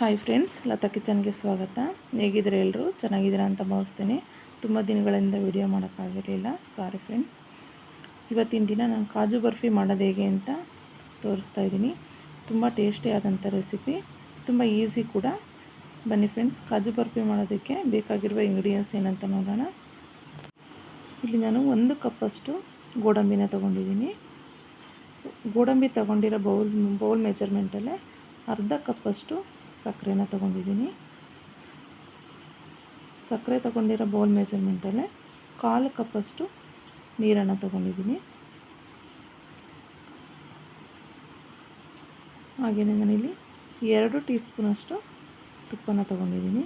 Hi friends, Lata ಕಿಚನ್ಗೆ ಸ್ವಾಗತ. ಹೇಗಿದ್ರೆ ಎಲ್ಲರೂ ಚೆನ್ನಾಗಿದ್ದೀರಾ ಅಂತ ಭಾವಿಸ್ತೀನಿ. ತುಂಬ ದಿನಗಳಿಂದ ವಿಡಿಯೋ ಮಾಡೋಕ್ಕಾಗಿರಲಿಲ್ಲ, ಸಾರಿ ಫ್ರೆಂಡ್ಸ್. ಇವತ್ತಿನ ದಿನ ನಾನು ಕಾಜು ಬರ್ಫಿ ಮಾಡೋದು ಹೇಗೆ ಅಂತ ತೋರಿಸ್ತಾ ಇದ್ದೀನಿ. ತುಂಬ ಟೇಸ್ಟಿಯಾದಂಥ ರೆಸಿಪಿ, ತುಂಬ ಈಸಿ ಕೂಡ. ಬನ್ನಿ ಫ್ರೆಂಡ್ಸ್, ಕಾಜು ಬರ್ಫಿ ಮಾಡೋದಕ್ಕೆ ಬೇಕಾಗಿರುವ ಇಂಗ್ರೀಡಿಯೆಂಟ್ಸ್ ಏನಂತ ನೋಡೋಣ. ಇಲ್ಲಿ ನಾನು 1 ಕಪ್ಪಷ್ಟು ಗೋಡಂಬಿನ ತೊಗೊಂಡಿದ್ದೀನಿ. ಗೋಡಂಬಿ ತೊಗೊಂಡಿರೋ ಬೌಲ್ ಮೆಜರ್ಮೆಂಟಲ್ಲೇ ಅರ್ಧ ಕಪ್ಪಷ್ಟು ಸಕ್ಕರೆನ ತೊಗೊಂಡಿದ್ದೀನಿ. ಸಕ್ಕರೆ ತೊಗೊಂಡಿರೋ ಬೌಲ್ ಮೆಜರ್ಮೆಂಟಲ್ಲೇ 1/4 ಕಪ್ಪಷ್ಟು ನೀರನ್ನು ತೊಗೊಂಡಿದ್ದೀನಿ. ಹಾಗೆಯೇ ನಾನಿಲ್ಲಿ 2 ಟೀ ಸ್ಪೂನಷ್ಟು ತುಪ್ಪನ ತೊಗೊಂಡಿದ್ದೀನಿ.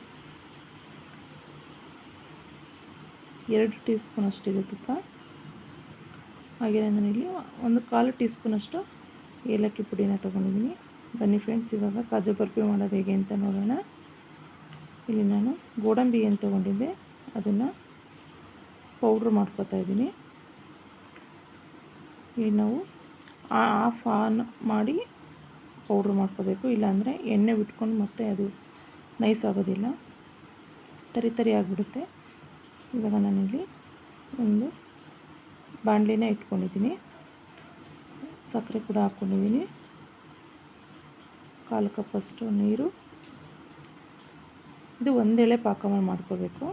2 ಟೀ ಸ್ಪೂನಷ್ಟಿದೆ ತುಪ್ಪ. ಹಾಗೆಯೇ ನಾನಿಲ್ಲಿ 1/4 ಟೀ ಸ್ಪೂನಷ್ಟು ಏಲಕ್ಕಿ ಪುಡಿನ ತೊಗೊಂಡಿದ್ದೀನಿ. ಬನ್ನಿ ಫ್ರೆಂಡ್ಸ್, ಇವಾಗ ಕಾಜು ಬರ್ಫಿ ಮಾಡೋದು ಹೇಗೆ ಅಂತ ನೋಡೋಣ. ಇಲ್ಲಿ ನಾನು ಗೋಡಂಬಿ ಏನು ತೊಗೊಂಡಿದ್ದೆ ಅದನ್ನು ಪೌಡ್ರ್ ಮಾಡ್ಕೊತಾ ಇದ್ದೀನಿ. ಇಲ್ಲಿ ನಾವು ಆಫ್ ಆನ್ ಮಾಡಿ ಪೌಡ್ರ್ ಮಾಡ್ಕೋಬೇಕು, ಇಲ್ಲಾಂದರೆ ಎಣ್ಣೆ ಬಿಟ್ಕೊಂಡು ಮತ್ತೆ ಅದು ನೈಸ್ ಆಗೋದಿಲ್ಲ, ತರಿ ಆಗಿಬಿಡುತ್ತೆ. ಇವಾಗ ನಾನಿಲ್ಲಿ ಒಂದು ಬಾಣಲಿನ ಇಟ್ಕೊಂಡಿದ್ದೀನಿ, ಸಕ್ಕರೆ ಕೂಡ ಹಾಕ್ಕೊಂಡಿದ್ದೀನಿ, 1/4 ಕಪ್ಪಷ್ಟು ನೀರು. ಇದು ಒಂದೆಳೆ ಪಾಕವನ್ನು ಮಾಡ್ಕೋಬೇಕು.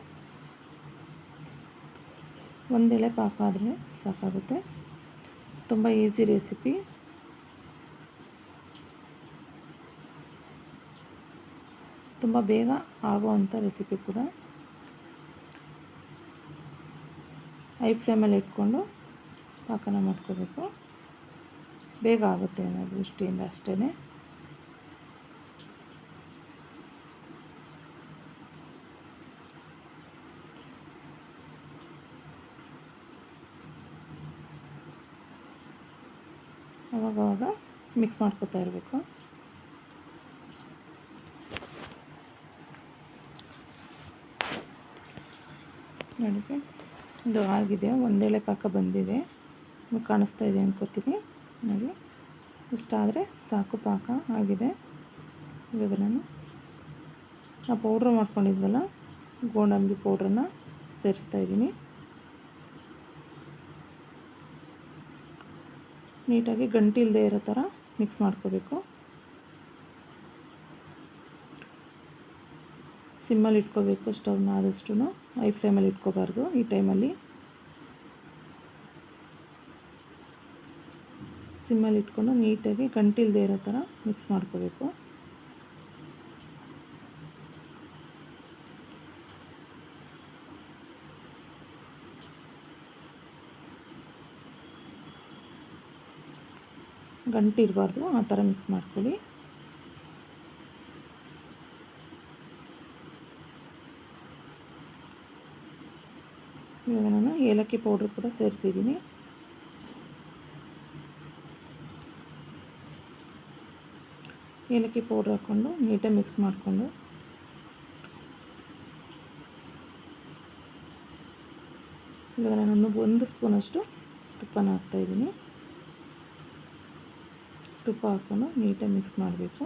ಒಂದೆಳೆ ಪಾಕ ಆದರೆ ಸಾಕಾಗುತ್ತೆ. ತುಂಬ ಈಸಿ ರೆಸಿಪಿ. ತುಂಬ ಬೇಗ ಆಗುವಂಥ ರೆಸಿಪಿ ಕೂಡ. ಹೈ ಫ್ಲೇಮಲ್ಲಿ ಇಟ್ಕೊಂಡು ಪಾಕನ ಮಾಡ್ಕೋಬೇಕು, ಬೇಗ ಆಗುತ್ತೆ ಅನ್ನೋ ದೃಷ್ಟಿಯಿಂದ ಅಷ್ಟೇ. ಅವಾಗವಾಗ ಮಿಕ್ಸ್ ಮಾಡ್ಕೊತಾ ಇರಬೇಕು. ನೋಡಿ ಫ್ರೆಂಡ್ಸ್, ಇದು ಆಗಿದೆ, ಒಂದೆಳೆ ಪಾಕ ಬಂದಿದೆ, ಕಾಣಿಸ್ತಾ ಇದೆ ಅನ್ಕೋತೀನಿ. ನೋಡಿ, ಇಷ್ಟಾದರೆ ಸಾಕು, ಪಾಕ ಆಗಿದೆ. ಇವಾಗ ನಾನು ಪೌಡ್ರ್ ಮಾಡ್ಕೊಂಡಿದ್ವಲ್ಲ ಗೋಡಂಬಿ ಪೌಡ್ರನ್ನ ಸೇರಿಸ್ತಾ ಇದ್ದೀನಿ. ನೀಟಾಗಿ ಗಂಟು ಇಲ್ಲದೆ ಇರೋ ಥರ ಮಿಕ್ಸ್ ಮಾಡ್ಕೋಬೇಕು. ಸಿಮ್ಮಲ್ಲಿ ಇಟ್ಕೋಬೇಕು ಸ್ಟವ್ನ, ಆದಷ್ಟು ಹೈ ಫ್ಲೇಮಲ್ಲಿ ಇಟ್ಕೋಬಾರ್ದು ಈ ಟೈಮಲ್ಲಿ. ಸಿಮ್ಮಲ್ಲಿ ಇಟ್ಕೊಂಡು ನೀಟಾಗಿ ಗಂಟು ಇಲ್ಲದೆ ಇರೋ ಥರ ಮಿಕ್ಸ್ ಮಾಡ್ಕೋಬೇಕು. ಗಂಟು ಇರಬಾರ್ದು, ಆ ಥರ ಮಿಕ್ಸ್ ಮಾಡ್ಕೊಳ್ಳಿ. ಇವಾಗ ನಾನು ಏಲಕ್ಕಿ ಪೌಡ್ರ್ ಕೂಡ ಸೇರಿಸಿದ್ದೀನಿ. ಏಲಕ್ಕಿ ಪೌಡ್ರ್ ಹಾಕ್ಕೊಂಡು ನೀಟಾಗಿ ಮಿಕ್ಸ್ ಮಾಡಿಕೊಂಡು ಇವಾಗ ನಾನು 1 ಸ್ಪೂನಷ್ಟು ತುಪ್ಪನ ಹಾಕ್ತಾಯಿದ್ದೀನಿ. ತುಪ್ಪ ಹಾಕ್ಕೊಂಡು ನೀಟಾಗಿ ಮಿಕ್ಸ್ ಮಾಡಬೇಕು.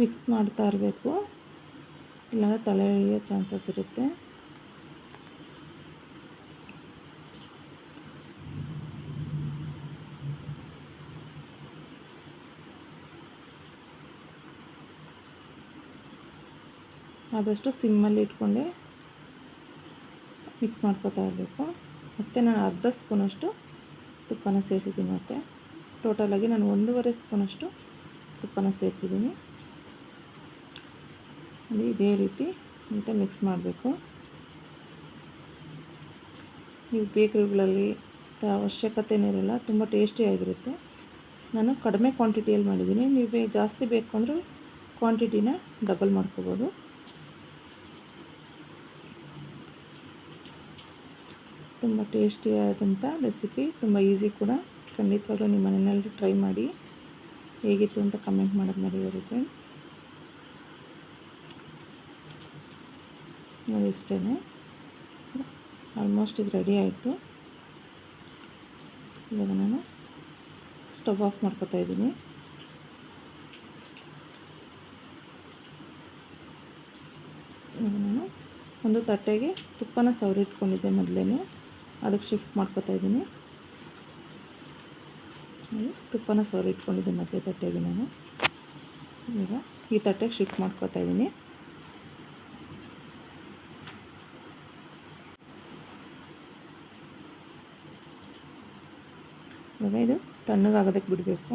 ಮಿಕ್ಸ್ ಮಾಡ್ತಾ ಇರಬೇಕು, ಇಲ್ಲಾಂದರೆ ತಲೆ ಎಳೆಯೋ ಚಾನ್ಸಸ್ ಇರುತ್ತೆ. ಆದಷ್ಟು ಸಿಮ್ಮಲ್ಲಿ ಇಟ್ಕೊಂಡೆ ಮಿಕ್ಸ್ ಮಾಡ್ಕೊತಾ ಇರಬೇಕು. ಮತ್ತು ನಾನು ಅರ್ಧ ಸ್ಪೂನಷ್ಟು ತುಪ್ಪನ ಸೇರಿಸಿದ್ದೀನಿ. ಮತ್ತು ಟೋಟಲಾಗಿ ನಾನು 1.5 ಸ್ಪೂನಷ್ಟು ತುಪ್ಪನ ಸೇರಿಸಿದ್ದೀನಿ. ಇದೇ ರೀತಿ ನೀಟಾಗಿ ಮಿಕ್ಸ್ ಮಾಡಬೇಕು. ನೀವು ಬೇಕ್ರಿಗಳಲ್ಲಿ ಅವಶ್ಯಕತೆನೇ ಇರಲ್ಲ, ತುಂಬ ಟೇಸ್ಟಿಯಾಗಿರುತ್ತೆ. ನಾನು ಕಡಿಮೆ ಕ್ವಾಂಟಿಟಿಯಲ್ಲಿ ಮಾಡಿದ್ದೀನಿ, ನೀವು ಜಾಸ್ತಿ ಬೇಕು ಅಂದರೆ ಕ್ವಾಂಟಿಟಿನ ಡಬಲ್ ಮಾಡ್ಕೋಬೋದು. ತುಂಬ ಟೇಸ್ಟಿಯಾದಂಥ ರೆಸಿಪಿ, ತುಂಬ ಈಸಿ ಕೂಡ. ಖಂಡಿತವಾಗ್ಲೂ ನಿಮ್ಮ ಮನೆಯಲ್ಲಿ ಟ್ರೈ ಮಾಡಿ, ಹೇಗಿತ್ತು ಅಂತ ಕಮೆಂಟ್ ಮಾಡೋದು ಮರೆಯೋದು ಫ್ರೆಂಡ್ಸ್. ನೋಡಿ, ಇಷ್ಟೇ, ಆಲ್ಮೋಸ್ಟ್ ಇದು ರೆಡಿ ಆಯಿತು. ಇವಾಗ ನಾನು ಸ್ಟವ್ ಆಫ್ ಮಾಡ್ಕೊತಾ ಇದ್ದೀನಿ. ಇವಾಗ ನಾನು ಒಂದು ತಟ್ಟೆಗೆ ತುಪ್ಪನ ಸವರಿಟ್ಕೊಂಡಿದ್ದೆ ಮೊದಲೇ, ಅದಕ್ಕೆ ಶಿಫ್ಟ್ ಮಾಡ್ಕೊತಾ ಇದ್ದೀನಿ. ತುಪ್ಪನ ಸವರಿಟ್ಕೊಂಡಿದ್ದೆ ಮೊದಲೇ ತಟ್ಟೆಗೆ ನಾನು ಈಗ ಈ ತಟ್ಟೆಗೆ ಶಿಫ್ಟ್ ಮಾಡ್ಕೊತಾ ಇದ್ದೀನಿ. ಇವಾಗ ಇದು ತಣ್ಣಗಾಗೋದಕ್ಕೆ ಬಿಡಬೇಕು.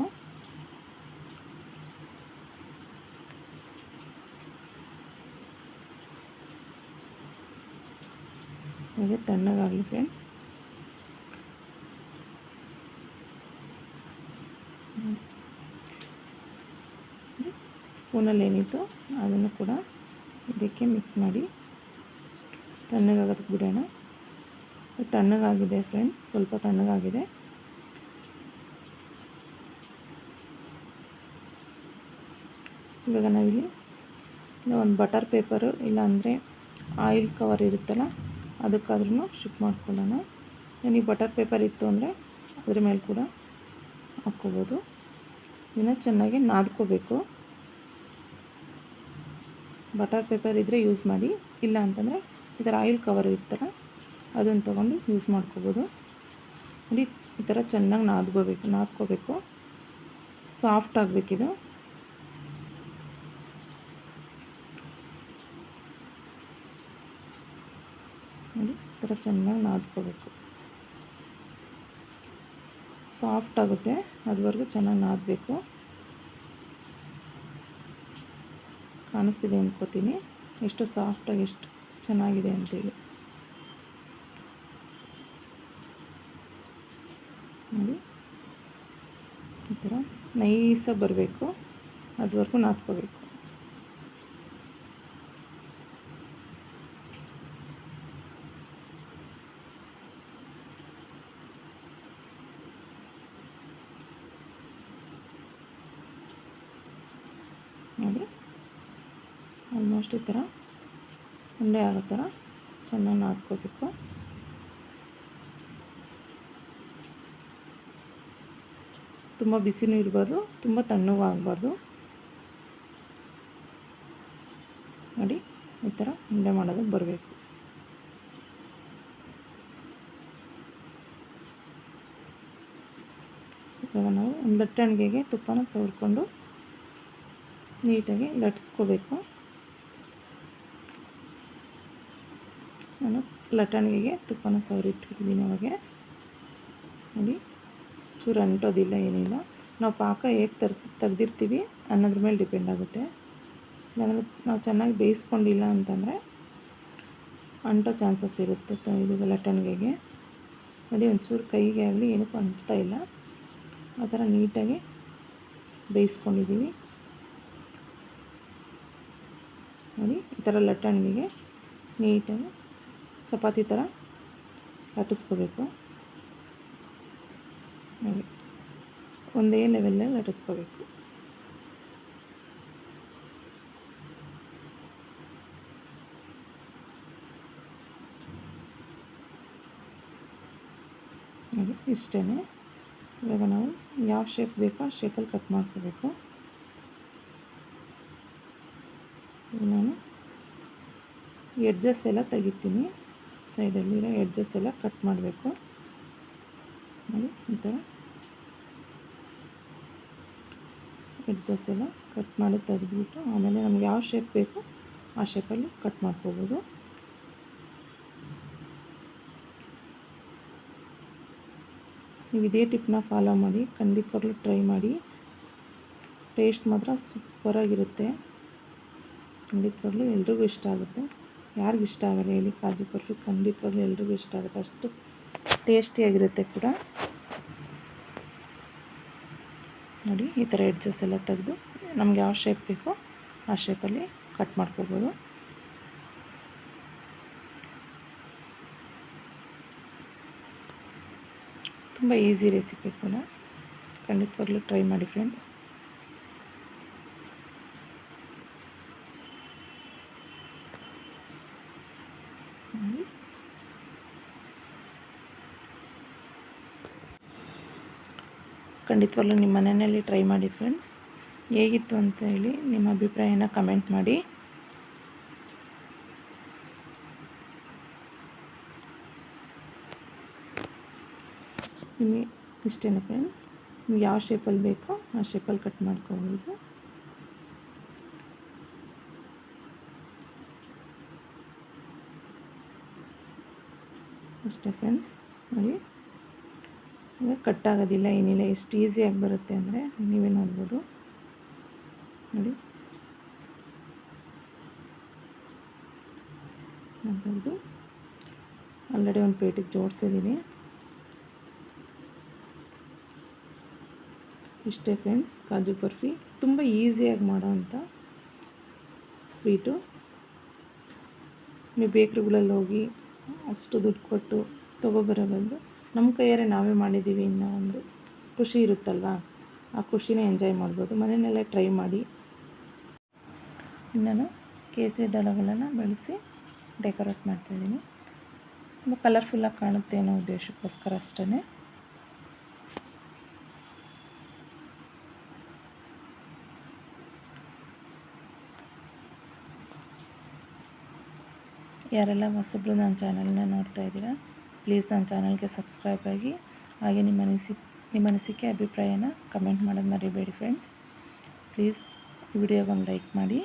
ಇವಾಗ ತಣ್ಣಗಾಗಲಿ ಫ್ರೆಂಡ್ಸ್. ಸ್ಪೂನಲ್ಲಿ ಏನಿತ್ತು ಅದನ್ನು ಕೂಡ ಇದಕ್ಕೆ ಮಿಕ್ಸ್ ಮಾಡಿ ತಣ್ಣಗಾಗೋದಕ್ಕೆ ಬಿಡೋಣ. ತಣ್ಣಗಾಗಿದೆ ಫ್ರೆಂಡ್ಸ್, ಸ್ವಲ್ಪ ತಣ್ಣಗಾಗಿದೆ. ಇವಾಗ ನಾವಿಲ್ಲಿ ಒಂದು ಬಟರ್ ಪೇಪರು ಇಲ್ಲಾಂದರೆ ಆಯಿಲ್ ಕವರ್ ಇರುತ್ತಲ್ಲ ಅದಕ್ಕಾದ್ರೂ ಶಿಫ್ಟ್ ಮಾಡ್ಕೊಳ್ಳೋಣ. ನನಗೆ ಬಟರ್ ಪೇಪರ್ ಇತ್ತು ಅಂದರೆ ಅದ್ರ ಮೇಲೆ ಕೂಡ ಹಾಕ್ಕೋಬೋದು. ಇದನ್ನು ಚೆನ್ನಾಗಿ ನಾದ್ಕೋಬೇಕು. ಬಟರ್ ಪೇಪರ್ ಇದ್ದರೆ ಯೂಸ್ ಮಾಡಿ, ಇಲ್ಲ ಅಂತಂದರೆ ಈ ಥರ ಆಯಿಲ್ ಕವರ್ ಇರುತ್ತಲ್ಲ ಅದನ್ನು ತೊಗೊಂಡು ಯೂಸ್ ಮಾಡ್ಕೋಬೋದು. ನೋಡಿ ಈ ಥರ ಚೆನ್ನಾಗಿ ನಾದ್ಕೋಬೇಕು. ಸಾಫ್ಟ್ ಆಗಬೇಕಿದು. ನೋಡಿ ಈ ಥರ ಚೆನ್ನಾಗಿ ನಾದ್ಕೋಬೇಕು. ಸಾಫ್ಟ್ ಆಗುತ್ತೆ ಅದುವರೆಗೂ ಚೆನ್ನಾಗಿ ನಾದಬೇಕು. ಕಾಣಿಸ್ತಿದೆ ಅಂದ್ಕೋತೀನಿ ಎಷ್ಟು ಸಾಫ್ಟಾಗಿ ಎಷ್ಟು ಚೆನ್ನಾಗಿದೆ ಅಂತೇಳಿ. ನೋಡಿ ಈ ಥರ ನೈಸಾಗಿ ಬರಬೇಕು, ಅದುವರೆಗೂ ನಾದ್ಕೋಬೇಕು. ನೋಡಿ ಆಲ್ಮೋಸ್ಟ್ ಈ ಥರ ಉಂಡೆ ಆಗೋ ಥರ ಚೆನ್ನಾಗಿ ನಾದ್ಕೋಬೇಕು. ತುಂಬ ಬಿಸಿನೂ ಇರಬಾರ್ದು, ತುಂಬ ತಣ್ಣಗೂ ಆಗಬಾರ್ದು. ನೋಡಿ ಈ ಥರ ಉಂಡೆ ಮಾಡೋದು ಬರಬೇಕು. ಇವಾಗ ನಾವು ಒಂದು ಲಟ್ಟಣಿಗೆಗೆ ತುಪ್ಪನ ಸವರ್ಕೊಂಡು ನೀಟಾಗಿ ಲಟ್ಟಿಸ್ಕೋಬೇಕು. ನಾನು ಲಟ್ಟಣಿಗೆಗೆ ತುಪ್ಪನ ಸವರಿಟ್ಟಿದ್ದೀನಿ. ಅವಾಗೆ ನೋಡಿ ಚೂರು ಅಂಟೋದಿಲ್ಲ, ಏನಿಲ್ಲ. ನಾವು ಪಾಕ ಹೇಗೆ ತೆಗ್ದಿರ್ತೀವಿ ಅನ್ನೋದ್ರ ಮೇಲೆ ಡಿಪೆಂಡ್ ಆಗುತ್ತೆ. ಇಲ್ಲಾಂದರೆ ನಾವು ಚೆನ್ನಾಗಿ ಬೇಯಿಸ್ಕೊಂಡಿಲ್ಲ ಅಂತಂದರೆ ಅಂಟೋ ಚಾನ್ಸಸ್ ಇರುತ್ತೆ. ಇದು ಲಟ್ಟಣಿಗೆಗೆ ನೋಡಿ ಒಂಚೂರು ಕೈಗೆ ಆಗಲಿ ಏನಕ್ಕೂ ಅಂಟ್ತಾ ಇಲ್ಲ. ಆ ಥರ ನೀಟಾಗಿ ಬೇಯಿಸ್ಕೊಂಡಿದ್ದೀವಿ. ನೋಡಿ ಈ ಥರ ಲಟ್ಟಣಿಗೆ ನೀಟಾಗಿ ಚಪಾತಿ ಥರ ಲಟ್ಟಿಸ್ಕೋಬೇಕು. ನೋಡಿ ಒಂದೇ ಲೆವೆಲ್ಲಲ್ಲಿ ಲಟ್ಟಿಸ್ಕೋಬೇಕು. ನೋಡಿ ಇಷ್ಟೇ. ಇವಾಗ ನಾವು ಯಾವ ಶೇಪ್ ಬೇಕೋ ಆ ಶೇಪಲ್ಲಿ ಕಟ್ ಮಾಡ್ಕೋಬೇಕು. ನಾನು ಎಡ್ಜಸ್ ಎಲ್ಲ ತೆಗಿತೀನಿ, ಸೈಡಲ್ಲಿರೋ ಎಡ್ಜಸ್ ಎಲ್ಲ ಕಟ್ ಮಾಡಬೇಕು. ನೋಡಿ ಈ ಥರ ಎಡ್ಜಸ್ ಎಲ್ಲ ಕಟ್ ಮಾಡಿ ತೆಗೆದುಬಿಟ್ಟು ಆಮೇಲೆ ನಮ್ಗೆ ಯಾವ ಶೇಪ್ ಬೇಕೋ ಆ ಶೇಪಲ್ಲಿ ಕಟ್ ಮಾಡ್ಕೋಬೋದು. ನೀವು ಇದೇ ಟಿಪ್ನ ಫಾಲೋ ಮಾಡಿ, ಖಂಡಿತವಾಗ್ಲೂ ಟ್ರೈ ಮಾಡಿ. ಟೇಸ್ಟ್ ಮಾತ್ರ ಸೂಪರಾಗಿರುತ್ತೆ. ಖಂಡಿತವಾಗ್ಲೂ ಎಲ್ರಿಗೂ ಇಷ್ಟ ಆಗುತ್ತೆ. ಯಾರಿಗೂ ಇಷ್ಟ ಆಗಲ್ಲ ಹೇಳಿ? ಕಾಜು ಬರ್ಫಿ ಖಂಡಿತವಾಗ್ಲೂ ಎಲ್ರಿಗೂ ಇಷ್ಟ ಆಗುತ್ತೆ, ಅಷ್ಟು ಟೇಸ್ಟಿಯಾಗಿರುತ್ತೆ ಕೂಡ. ನೋಡಿ ಈ ಥರ ಎಡ್ಜಸ್ ಎಲ್ಲ ತೆಗೆದು ನಮ್ಗೆ ಯಾವ ಶೇಪ್ ಬೇಕೋ ಆ ಶೇಪಲ್ಲಿ ಕಟ್ ಮಾಡ್ಕೋಬೋದು. ತುಂಬ ಈಸಿ ರೆಸಿಪಿ ಕೂಡ, ಖಂಡಿತವಾಗ್ಲೂ ಟ್ರೈ ಮಾಡಿ ಫ್ರೆಂಡ್ಸ್. ಖಂಡಿತವಾಗ್ಲೂ ನಿಮ್ಮ ಮನೆಯಲ್ಲಿ ಟ್ರೈ ಮಾಡಿ ಫ್ರೆಂಡ್ಸ್. ಹೇಗಿತ್ತು ಅಂತ ಹೇಳಿ ನಿಮ್ಮ ಅಭಿಪ್ರಾಯನ ಕಮೆಂಟ್ ಮಾಡಿ. ನಿಮಗೆ ಇಷ್ಟೇನೆ ಫ್ರೆಂಡ್ಸ್. ನಿಮ್ಗೆ ಯಾವ ಶೇಪಲ್ಲಿ ಬೇಕೋ ಆ ಶೇಪಲ್ಲಿ ಕಟ್ ಮಾಡ್ಕೋಬೋದು. ಅಷ್ಟೇ ಫ್ರೆಂಡ್ಸ್. ನೋಡಿ, ಕಟ್ಟಾಗೋದಿಲ್ಲ, ಏನಿಲ್ಲ, ಎಷ್ಟು ಈಸಿಯಾಗಿ ಬರುತ್ತೆ ಅಂದರೆ ನೀವೇ ನೋಡ್ಬೋದು. ನೋಡಿ, ಅಂಥದ್ದು ಆಲ್ರೆಡಿ ಒಂದು ಪ್ಲೇಟಿಗೆ ಜೋಡಿಸಿದ್ದೀನಿ. ಇಷ್ಟೇ ಫ್ರೆಂಡ್ಸ್, ಕಾಜು ಬರ್ಫಿ ತುಂಬ ಈಸಿಯಾಗಿ ಮಾಡೋವಂಥ ಸ್ವೀಟು. ನೀವು ಬೇಕ್ರಿಗಳಲ್ಲಿ ಹೋಗಿ ಅಷ್ಟು ದುಡ್ಡು ಕೊಟ್ಟು ತೊಗೊಬರೋ ಬದಲು ನಮ್ಮ ಕೈಯಾರೆ ನಾವೇ ಮಾಡಿದ್ದೀವಿ ಅನ್ನೋ ಒಂದು ಖುಷಿ ಇರುತ್ತಲ್ವ, ಆ ಖುಷಿನೇ ಎಂಜಾಯ್ ಮಾಡ್ಬೋದು. ಮನೆಯಲ್ಲೇ ಟ್ರೈ ಮಾಡಿ. ನಾನು ಕೇಸರಿ ದಳಗಳನ್ನು ಬಳಸಿ ಡೆಕೋರೇಟ್ ಮಾಡ್ತಾಯಿದ್ದೀನಿ. ತುಂಬ ಕಲರ್ಫುಲ್ಲಾಗಿ ಕಾಣುತ್ತೆ ಅನ್ನೋ ಉದ್ದೇಶಕ್ಕೋಸ್ಕರ ಅಷ್ಟೇ. ಯಾರೆಲ್ಲ ಹೊಸಬ್ರು ನನ್ನ ಚಾನಲ್ನ ನೋಡ್ತಾ ಇದ್ದೀರಾ, ಪ್ಲೀಸ್ ನನ್ನ ಚಾನಲ್ಗೆ ಸಬ್ಸ್ಕ್ರೈಬ್ ಆಗಿ. ಹಾಗೆ ನಿಮ್ಮ ಅನಿಸಿಕೆ ಅಭಿಪ್ರಾಯನ ಕಮೆಂಟ್ ಮಾಡೋದು ಮರಿಬೇಡಿ ಫ್ರೆಂಡ್ಸ್. ಪ್ಲೀಸ್ ವಿಡಿಯೋಗೆ ಒಂದು ಲೈಕ್ ಮಾಡಿ.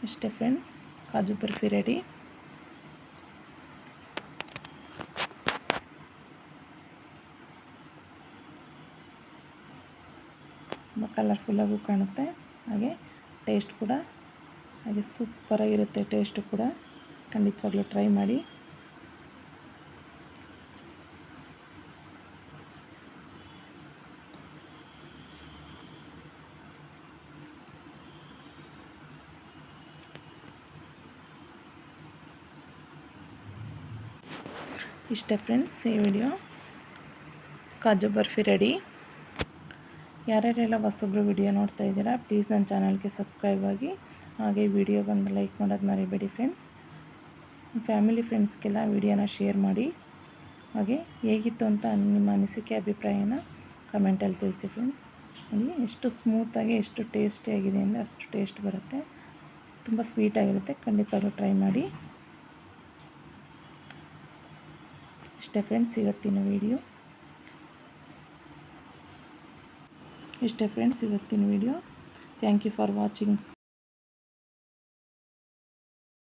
ಅಷ್ಟೇ ಫ್ರೆಂಡ್ಸ್, ಕಾಜು ಬರ್ಫಿ ರೆಡಿ. ತುಂಬ ಕಲರ್ಫುಲ್ಲಾಗೂ ಕಾಣುತ್ತೆ, ಹಾಗೆ ಟೇಸ್ಟ್ ಕೂಡ ಹಾಗೆ ಸೂಪರಾಗಿರುತ್ತೆ. ಟೇಸ್ಟು ಕೂಡ ಖಂಡಿತವಾಗ್ಲೂ ಟ್ರೈ ಮಾಡಿ. ಇಷ್ಟೇ ಫ್ರೆಂಡ್ಸ್, ಈ ವಿಡಿಯೋ ಕಾಜು ಬರ್ಫಿ ರೆಡಿ. ಯಾರ್ಯಾರೆಲ್ಲ ಹೊಸಬ್ರು ವಿಡಿಯೋ ನೋಡ್ತಾ ಇದ್ದೀರಾ, ಪ್ಲೀಸ್ ನನ್ನ ಚಾನಲ್ಗೆ ಸಬ್ಸ್ಕ್ರೈಬ್ ಆಗಿ. ಹಾಗೆ ವಿಡಿಯೋಗೊಂದು ಲೈಕ್ ಮಾಡೋದು ಮರಿಬೇಡಿ ಫ್ರೆಂಡ್ಸ್. ಫ್ಯಾಮಿಲಿ ಫ್ರೆಂಡ್ಸ್ಗೆಲ್ಲ ವಿಡಿಯೋನ ಶೇರ್ ಮಾಡಿ. ಹಾಗೆ ಹೇಗಿತ್ತು ಅಂತ ನಿಮ್ಮ ಅನಿಸಿಕೆ ಅಭಿಪ್ರಾಯನ ಕಮೆಂಟಲ್ಲಿ ತಿಳಿಸಿ ಫ್ರೆಂಡ್ಸ್. ನೋಡಿ, ಎಷ್ಟು ಸ್ಮೂತಾಗಿ ಎಷ್ಟು ಟೇಸ್ಟಿಯಾಗಿದೆ ಅಂದರೆ ಅಷ್ಟು ಟೇಸ್ಟ್ ಬರುತ್ತೆ. ತುಂಬ ಸ್ವೀಟಾಗಿರುತ್ತೆ. ಖಂಡಿತವಾಗ್ಲೂ ಟ್ರೈ ಮಾಡಿ. ಇಷ್ಟೇ ಫ್ರೆಂಡ್ಸ್ ಇವತ್ತಿನ video. Thank you for watching.